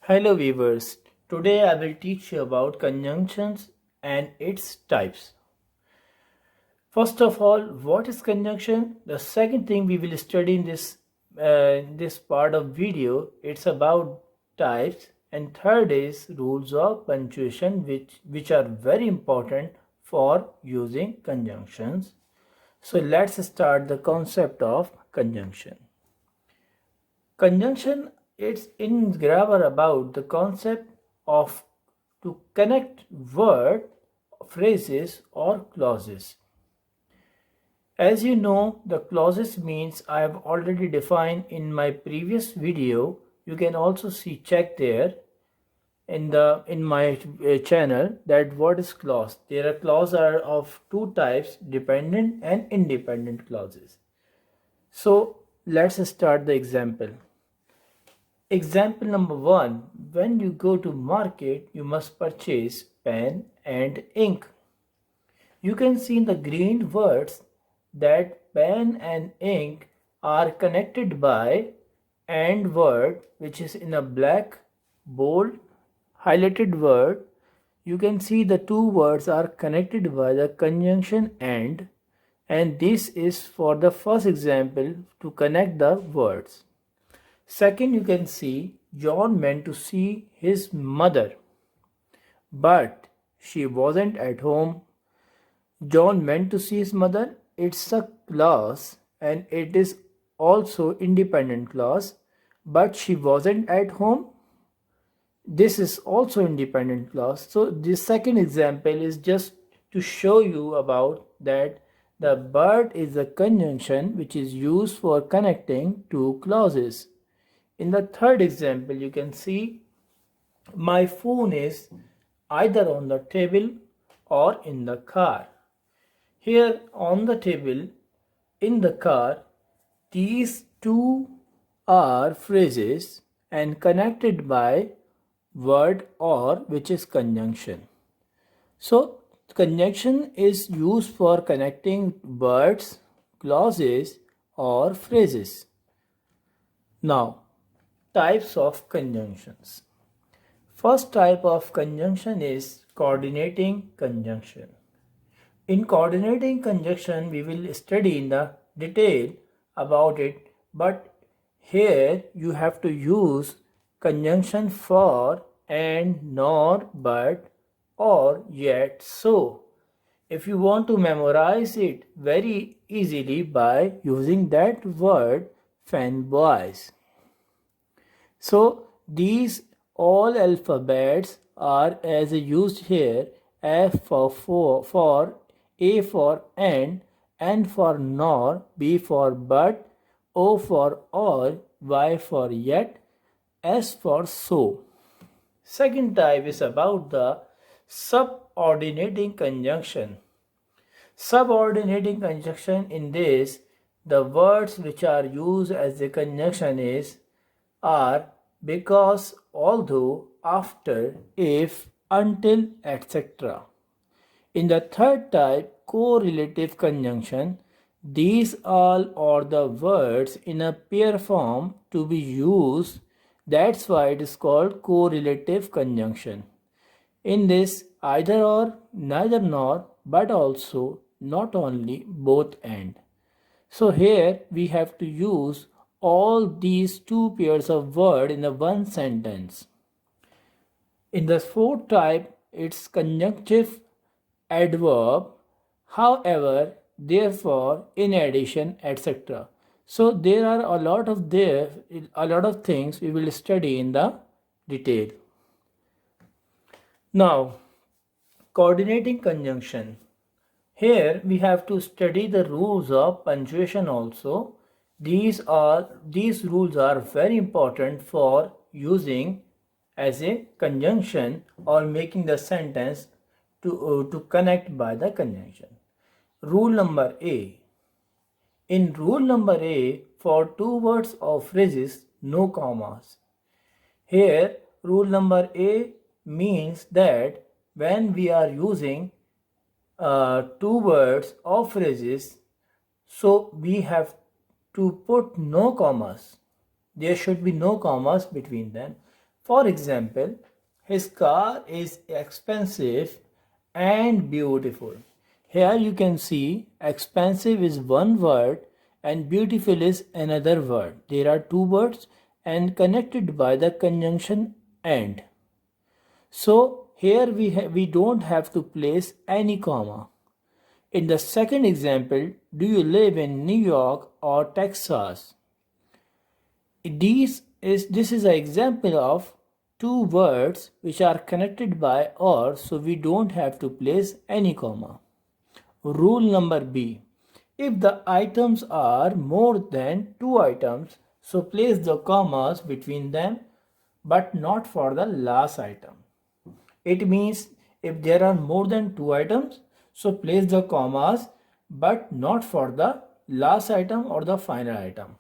Hello viewers, today I will teach you about conjunctions and its types. First of all, what is conjunction? The second thing we will study in this part of video, it's about types, and third is rules of punctuation which are very important for using conjunctions. So let's start the concept of conjunction. Conjunction, it's in grammar about the concept of to connect word, phrases or clauses. As you know, the clauses means I have already defined in my previous video. You can also check there in my channel that what is clause. There are clauses are of two types, dependent and independent clauses. So let's start the example. Example number 1, when you go to market, you must purchase pen and ink. You can see in the green words that pen and ink are connected by and word, which is in a black, bold, highlighted word. You can see the two words are connected by the conjunction and this is for the first example to connect the words. Second, you can see John went to see his mother, but she wasn't at home. John went to see his mother. It's a clause and it is also independent clause, but she wasn't at home. This is also independent clause. So this second example is just to show you about that the but is a conjunction which is used for connecting two clauses. In the third example, you can see my phone is either on the table or in the car. Here on the table, in the car, these two are phrases and connected by word or, which is conjunction. So conjunction is used for connecting words, clauses or phrases. Now, types of conjunctions. First type of conjunction is coordinating conjunction. In coordinating conjunction, we will study in the detail about it, but here you have to use conjunction for, and, nor, but, or, yet, so. If you want to memorize it very easily by using that word fanboys. So these all alphabets are as used here. F for A for and, N for nor, B for but, O for or, Y for yet, S for so. Second type is about the subordinating conjunction. Subordinating conjunction, in this, the words which are used as a conjunction are because, although, after, if, until, etc. In the third type, correlative conjunction, these all are the words in a pair form to be used. That's why it is called correlative conjunction. In this, either or, neither nor, but also, not only, both and. So here we have to use all these two pairs of words in the one sentence. In the fourth type, it's conjunctive adverb, however, therefore, in addition, etc. So there are a lot of things we will study in the detail. Now, coordinating conjunction. Here we have to study the rules of punctuation also. These rules are very important for using as a conjunction or making the sentence to connect by the conjunction. Rule number A. In rule number A, for two words or phrases, no commas. Here, rule number A means that when we are using two words or phrases, so we have to put no commas. There should be no commas between them. For example, his car is expensive and beautiful. Here you can see expensive is one word and beautiful is another word. There are two words and connected by the conjunction and. So here we don't have to place any comma. In the second example, do you live in New York or Texas? This is an example of two words which are connected by or, so we don't have to place any comma. Rule number B. If the items are more than two items, so place the commas between them but not for the last item. It means if there are more than two items, so place the commas but not for the last item or the final item.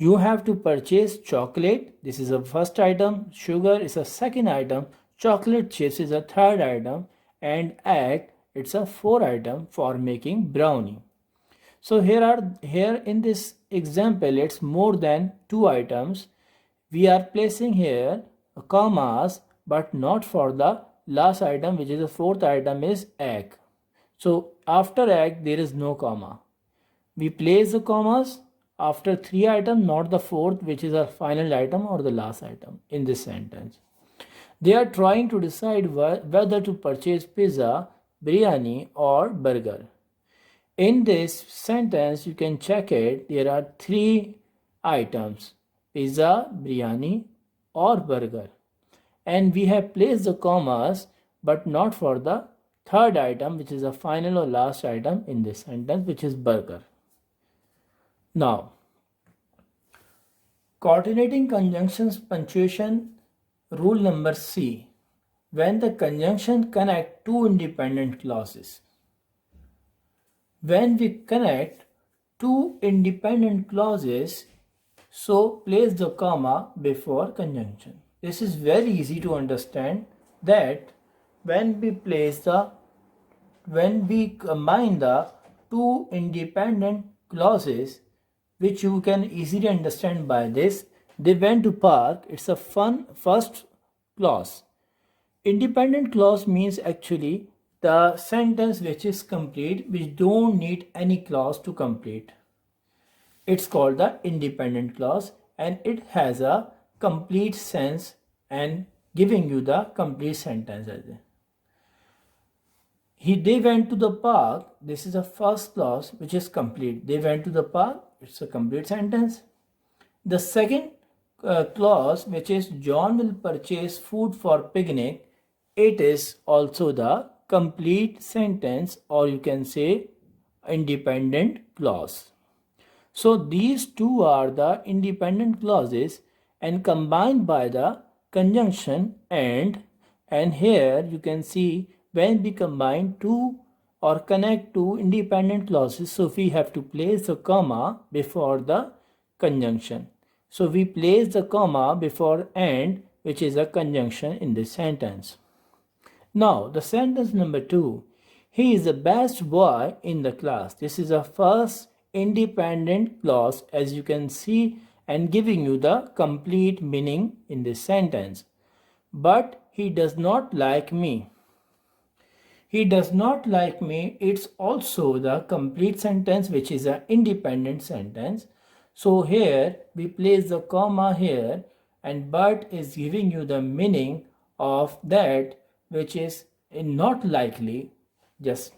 You have to purchase chocolate. This is a first item. Sugar is a second item. Chocolate chips is a third item. And egg, it's a fourth item for making brownie. So here in this example, it's more than two items. We are placing here commas, but not for the last item, which is the fourth item is egg. So after egg, there is no comma. We place the commas after three items, not the fourth, which is a final item or the last item in this sentence. They are trying to decide whether to purchase pizza, biryani or burger. In this sentence, you can check it. There are three items: pizza, biryani or burger. And we have placed the commas, but not for the third item, which is the final or last item in this sentence, which is burger. Now, coordinating conjunctions punctuation rule number C. When the conjunction connect two independent clauses. When we connect two independent clauses, so place the comma before conjunction. This is very easy to understand that when we combine the two independent clauses, which you can easily understand by this. They went to park. It's a fun first clause. Independent clause means actually the sentence which is complete, which don't need any clause to complete. It's called the independent clause and it has a complete sense and giving you the complete sentence as a. They went to the park. This is a first clause which is complete. They went to the park. It's a complete sentence. The second clause, which is John will purchase food for picnic, it is also the complete sentence, or you can say independent clause. So these two are the independent clauses and combined by the conjunction and here you can see when we combine two or connect two independent clauses, so we have to place a comma before the conjunction. So we place the comma before and, which is a conjunction in this sentence. Now the sentence number 2. He is the best boy in the class. This is a first independent clause, as you can see, and giving you the complete meaning in this sentence. But he does not like me. He does not like me. It's also the complete sentence, which is an independent sentence. So here we place the comma here, and but is giving you the meaning of that, which is not likely. Just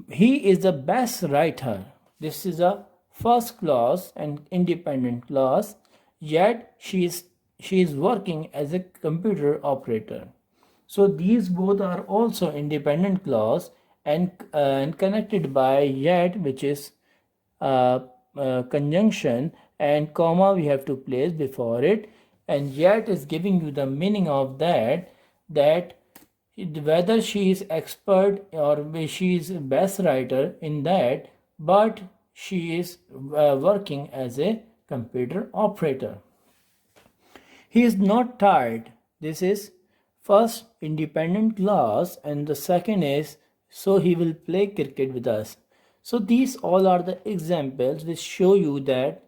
he is the best writer. This is a first clause and independent clause. Yet she is working as a computer operator. So these both are also independent clause and connected by yet, which is conjunction, and comma we have to place before it, and yet is giving you the meaning of that whether she is expert or she is best writer in that, but she is working as a computer operator. He is not tired. This is first independent clause, and the second is so he will play cricket with us. So these all are the examples which show you that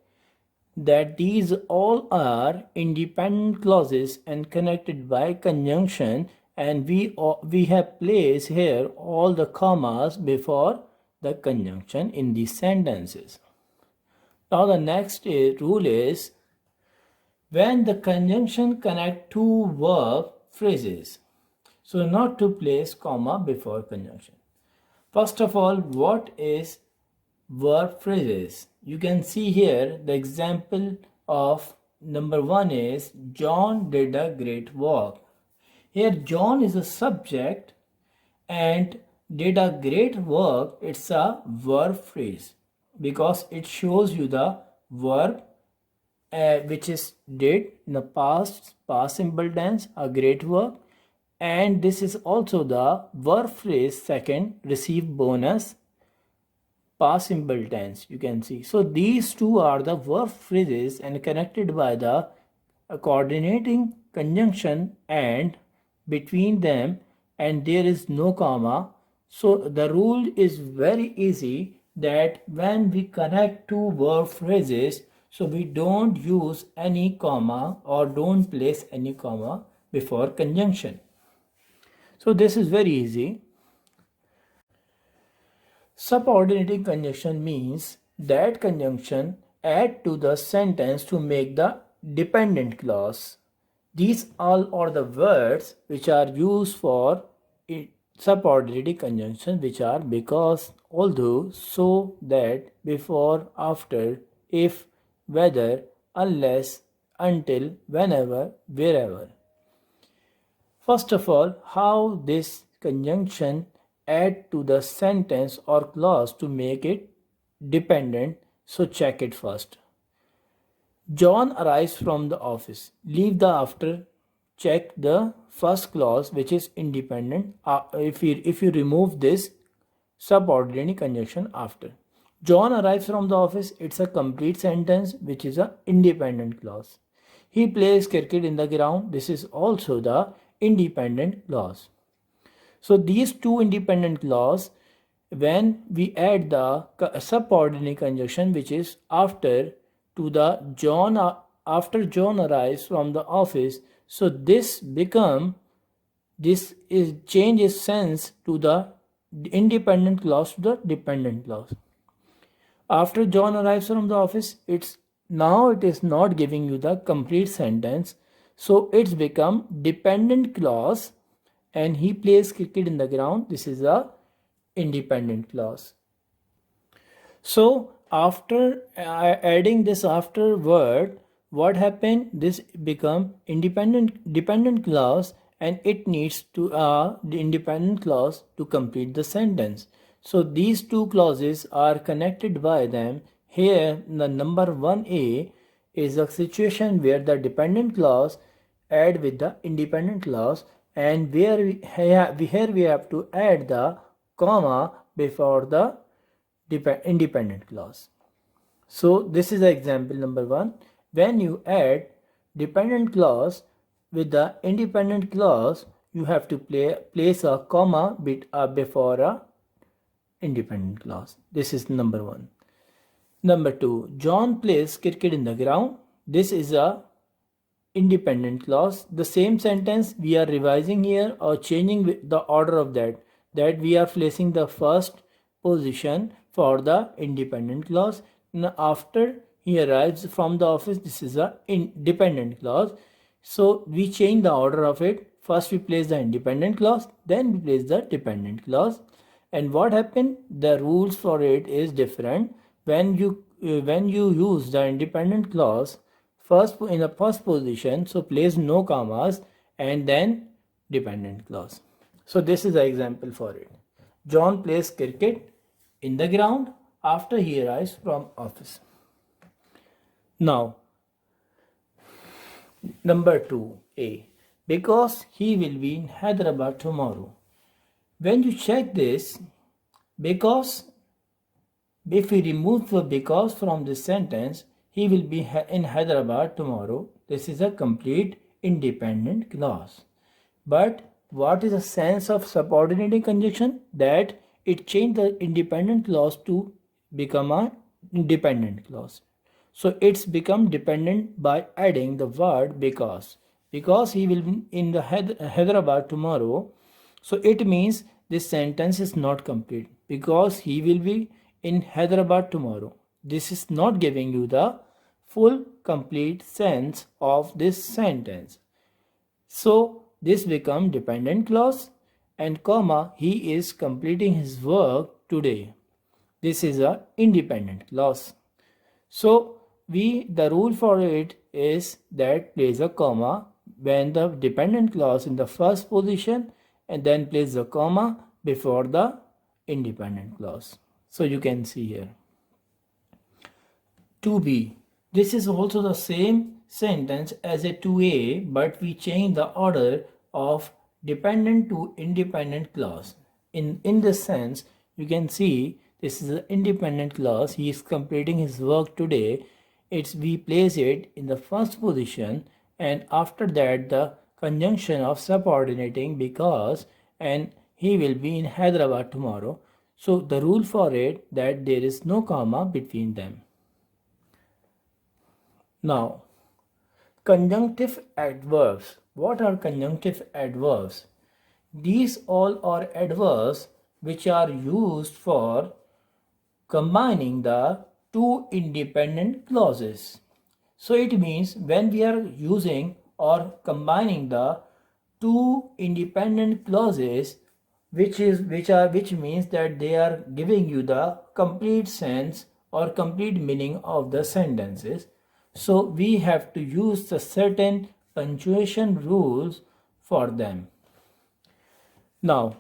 that these all are independent clauses and connected by conjunction, and we have placed here all the commas before the conjunction in these sentences. Now the next rule is when the conjunction connect two verb phrases. So not to place comma before conjunction. First of all, what is verb phrases? You can see here the example of number 1 is John did a great work. Here John is a subject and did a great work, it's a verb phrase because it shows you the verb which is did in the past simple tense, a great work, and this is also the verb phrase second, receive bonus, past simple tense, you can see. So these two are the verb phrases and connected by the coordinating conjunction and between them, and there is no comma. So the rule is very easy that when we connect two verb phrases, so we don't use any comma or don't place any comma before conjunction. So this is very easy. Subordinating conjunction means that conjunction add to the sentence to make the dependent clause. These all are the words which are used for subordinating conjunction, which are because, although, so, that, before, after, if, whether, unless, until, whenever, wherever. First of all, how this conjunction add to the sentence or clause to make it dependent. So check it first. John arrives from the office. Leave the after. Check the first clause which is independent. If you remove this subordinating conjunction after. John arrives from the office. It's a complete sentence which is a independent clause. He plays cricket in the ground. This is also the independent clause. So these two independent clause, when we add the subordinate conjunction which is after to the John, after John arrives from the office, so this changes sense to the independent clause to the dependent clause. After John arrives from the office, it is not giving you the complete sentence, so it's become dependent clause, and he plays cricket in the ground. This is a independent clause. So after adding this after word, what happened? This become dependent clause, and it needs to the independent clause to complete the sentence. So these two clauses are connected by them. Here the number 1a is a situation where the dependent clause add with the independent clause, and where we have to add the comma before the independent clause. So this is the example number 1. When you add dependent clause with the independent clause, you have to place a comma before a independent clause. This is number 1. Number 2, John plays cricket in the ground. This is a independent clause. The same sentence we are revising here or changing the order of that we are placing the first position for the independent clause. Now after he arrives from the office, this is a independent clause. So we change the order of it. First we place the independent clause, then we place the dependent clause. And what happened? The rules for it is different. When you use the independent clause first in the first position, so place no commas and then dependent clause. So this is the example for it. John plays cricket in the ground after he arrives from office. Now number 2a, because he will be in Hyderabad tomorrow. When you check this, because, if we remove the because from this sentence, he will be in Hyderabad tomorrow. This is a complete independent clause. But what is the sense of subordinating conjunction? That it changed the independent clause to become a dependent clause. So it's become dependent by adding the word because. Because he will be in the Hyderabad tomorrow. So it means this sentence is not complete. Because he will be in Hyderabad tomorrow. This is not giving you the full complete sense of this sentence. So this become dependent clause and comma he is completing his work today. This is a independent clause. So the rule for it is that place a comma when the dependent clause in the first position and then place the comma before the independent clause. So you can see here. To be. This is also the same sentence as a 2a, but we change the order of dependent to independent clause. In this sense, you can see this is an independent clause. He is completing his work today. We place it in the first position, and after that the conjunction of subordinating because and he will be in Hyderabad tomorrow. So the rule for it that there is no comma between them. Now, conjunctive adverbs. What are conjunctive adverbs? These all are adverbs which are used for combining the two independent clauses. So it means when we are using or combining the two independent clauses, which means that they are giving you the complete sense or complete meaning of the sentences. So we have to use the certain punctuation rules for them. Now,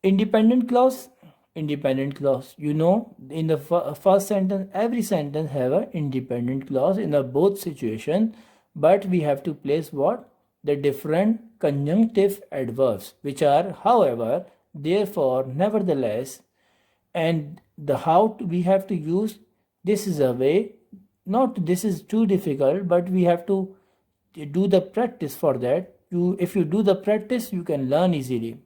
independent clause. You know, in the first sentence, every sentence have an independent clause in the both situation, but we have to place what? The different conjunctive adverbs, which are, however, therefore, nevertheless, and the how we have to use. This is a way. Not this is too difficult, but we have to do the practice for that. If you do the practice, you can learn easily.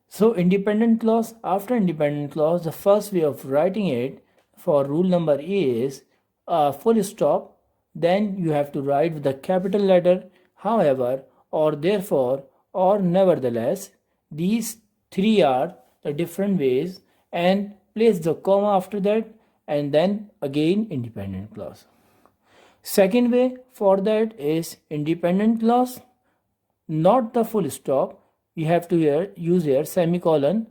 So independent clause, after independent clause, the first way of writing it for rule number is full stop. Then you have to write with the capital letter, however, or therefore, or nevertheless. These three are the different ways, and place the comma after that, and then again independent clause. Second way for that is independent clause, not the full stop. We have to use here semicolon,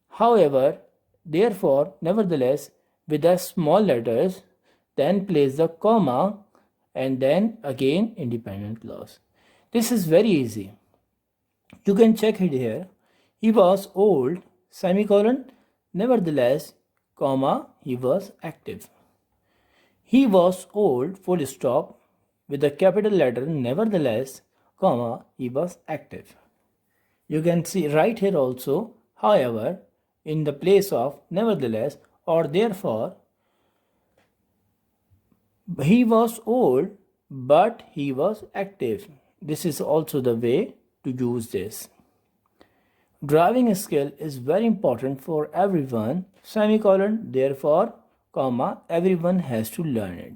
however, therefore, nevertheless, with the small letters, then place the comma, and then again independent clause. This is very easy. You can check it here. He was old, semicolon, nevertheless, comma, he was active. He was old, full stop, with the capital letter, nevertheless, comma, he was active. You can see right here also, however, in the place of nevertheless or therefore, he was old, but he was active. This is also the way to use this. Driving skill is very important for everyone, semicolon, therefore, comma, everyone has to learn it.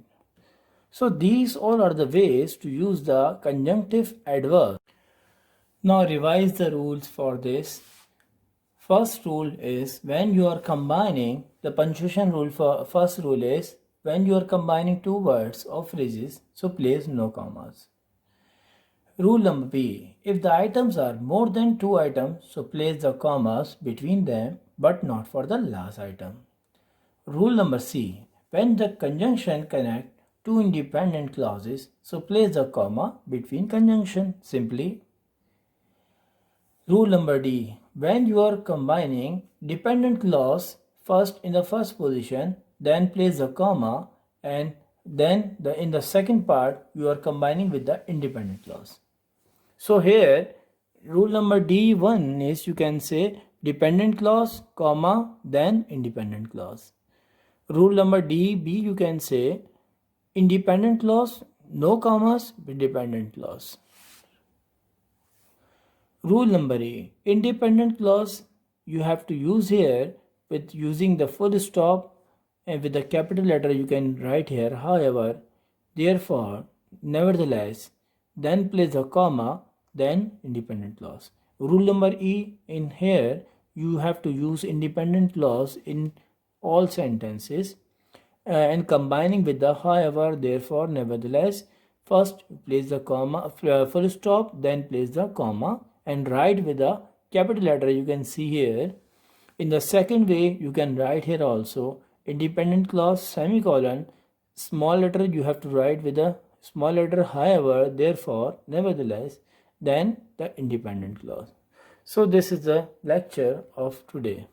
So these all are the ways to use the conjunctive adverb. Now revise the rules for this. First rule is when you are combining, the punctuation rule for first rule is when you are combining two words or phrases, so place no commas. Rule number B, if the items are more than two items, so place the commas between them but not for the last item. Rule number C, when the conjunction connect two independent clauses, so place the comma between conjunction simply. Rule number D, when you are combining dependent clause first in the first position, then place the comma, and then in the second part you are combining with the independent clause. So here rule number D1 is, you can say dependent clause, comma, then independent clause. Rule number DB, you can say independent clause, no commas with dependent clause. Rule number A, independent clause you have to use here with using the full stop and with the capital letter you can write here however, therefore, nevertheless, then place the comma, then independent clause. Rule number E, in here you have to use independent clause in all sentences and combining with the however, therefore, nevertheless. First place the comma, full stop, then place the comma and write with the capital letter you can see here. In the second way you can write here also independent clause semicolon, small letter you have to write with a small letter however, therefore, nevertheless, then the independent clause. So this is the lecture of today.